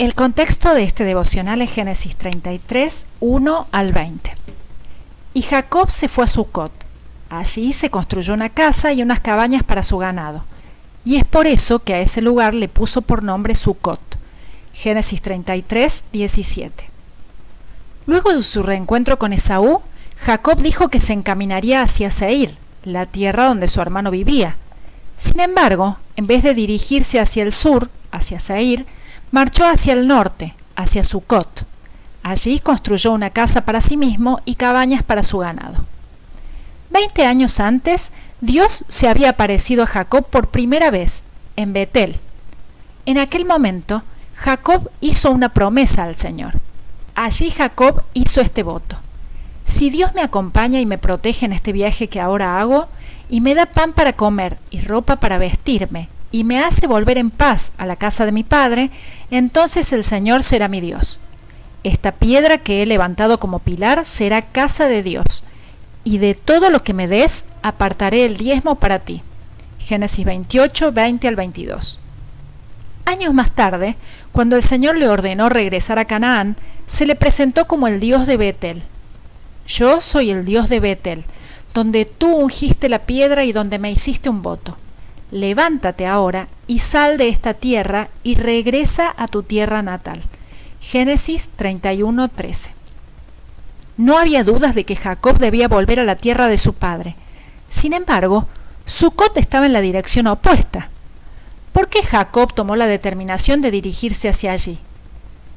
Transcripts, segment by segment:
El contexto de este devocional es Génesis 33, 1 al 20. Y Jacob se fue a Sucot. Allí se construyó una casa y unas cabañas para su ganado. Y es por eso que a ese lugar le puso por nombre Sucot. Génesis 33, 17. Luego de su reencuentro con Esaú, Jacob dijo que se encaminaría hacia Seir, la tierra donde su hermano vivía. Sin embargo, en vez de dirigirse hacia el sur, hacia Seir, marchó hacia el norte, hacia Sucot. Allí construyó una casa para sí mismo y cabañas para su ganado. 20 años antes, Dios se había aparecido a Jacob por primera vez, en Betel. En aquel momento, Jacob hizo una promesa al Señor. Allí Jacob hizo este voto: si Dios me acompaña y me protege en este viaje que ahora hago, y me da pan para comer y ropa para vestirme, y me hace volver en paz a la casa de mi padre, entonces el Señor será mi Dios. Esta piedra que he levantado como pilar será casa de Dios, y de todo lo que me des apartaré el diezmo para ti. Génesis 28, 20 al 22. Años más tarde, cuando el Señor le ordenó regresar a Canaán, se le presentó como el Dios de Betel. Yo soy el Dios de Betel, donde tú ungiste la piedra y donde me hiciste un voto. Levántate ahora y sal de esta tierra y regresa a tu tierra natal. Génesis 31, 13. No había dudas de que Jacob debía volver a la tierra de su padre. Sin embargo, Sucot estaba en la dirección opuesta. ¿Por qué Jacob tomó la determinación de dirigirse hacia allí?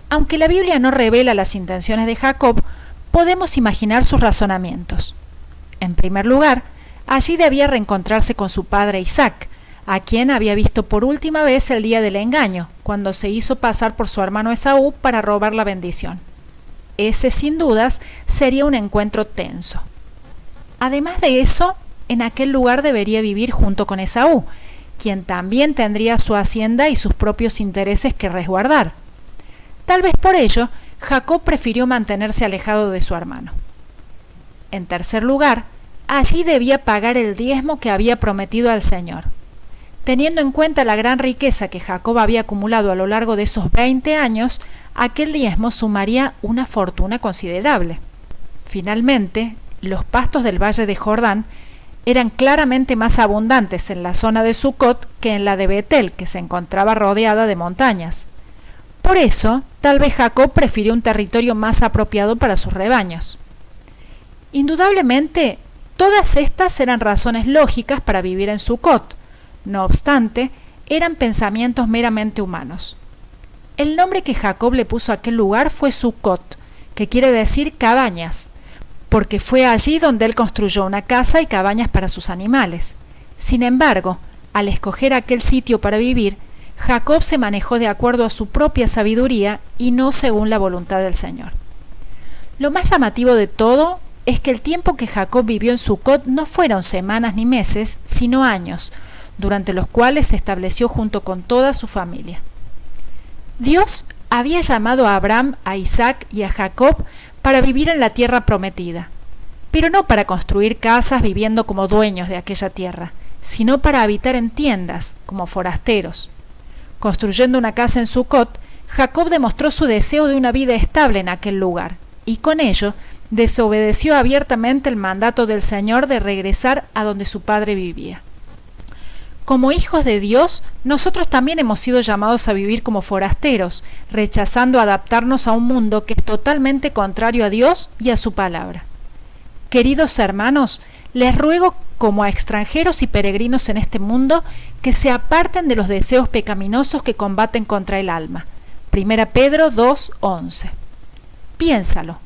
Aunque la Biblia no revela las intenciones de Jacob, podemos imaginar sus razonamientos. En primer lugar, allí debía reencontrarse con su padre Isaac, a quien había visto por última vez el día del engaño, cuando se hizo pasar por su hermano Esaú para robar la bendición. Ese, sin dudas, sería un encuentro tenso. Además de eso, en aquel lugar debería vivir junto con Esaú, quien también tendría su hacienda y sus propios intereses que resguardar. Tal vez por ello, Jacob prefirió mantenerse alejado de su hermano. En tercer lugar, allí debía pagar el diezmo que había prometido al Señor. Teniendo en cuenta la gran riqueza que Jacob había acumulado a lo largo de esos 20 años, aquel diezmo sumaría una fortuna considerable. Finalmente, los pastos del valle de Jordán eran claramente más abundantes en la zona de Sucot que en la de Betel, que se encontraba rodeada de montañas. Por eso, tal vez Jacob prefirió un territorio más apropiado para sus rebaños. Indudablemente, todas estas eran razones lógicas para vivir en Sucot. No obstante, eran pensamientos meramente humanos. El nombre que Jacob le puso a aquel lugar fue Sucot, que quiere decir cabañas, porque fue allí donde él construyó una casa y cabañas para sus animales. Sin embargo, al escoger aquel sitio para vivir, Jacob se manejó de acuerdo a su propia sabiduría y no según la voluntad del Señor. Lo más llamativo de todo es que el tiempo que Jacob vivió en Sucot no fueron semanas ni meses, sino años, durante los cuales se estableció junto con toda su familia. Dios había llamado a Abraham, a Isaac y a Jacob para vivir en la tierra prometida, pero no para construir casas viviendo como dueños de aquella tierra, sino para habitar en tiendas, como forasteros. Construyendo una casa en Sucot, Jacob demostró su deseo de una vida estable en aquel lugar, y con ello desobedeció abiertamente el mandato del Señor de regresar a donde su padre vivía. Como hijos de Dios, nosotros también hemos sido llamados a vivir como forasteros, rechazando adaptarnos a un mundo que es totalmente contrario a Dios y a su palabra. Queridos hermanos, les ruego como a extranjeros y peregrinos en este mundo que se aparten de los deseos pecaminosos que combaten contra el alma. 1 Pedro 2:11. Piénsalo.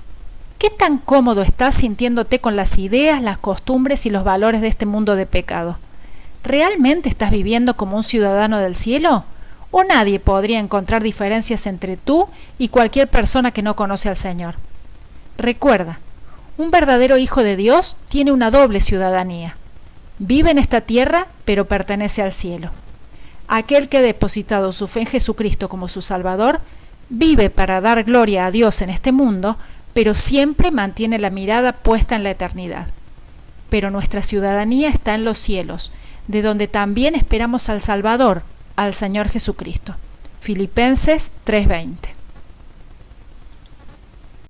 ¿Qué tan cómodo estás sintiéndote con las ideas, las costumbres y los valores de este mundo de pecado? ¿Realmente estás viviendo como un ciudadano del cielo? ¿O nadie podría encontrar diferencias entre tú y cualquier persona que no conoce al Señor? Recuerda, un verdadero hijo de Dios tiene una doble ciudadanía. Vive en esta tierra, pero pertenece al cielo. Aquel que ha depositado su fe en Jesucristo como su Salvador, vive para dar gloria a Dios en este mundo, pero siempre mantiene la mirada puesta en la eternidad. Pero nuestra ciudadanía está en los cielos, de donde también esperamos al Salvador, al Señor Jesucristo. Filipenses 3:20.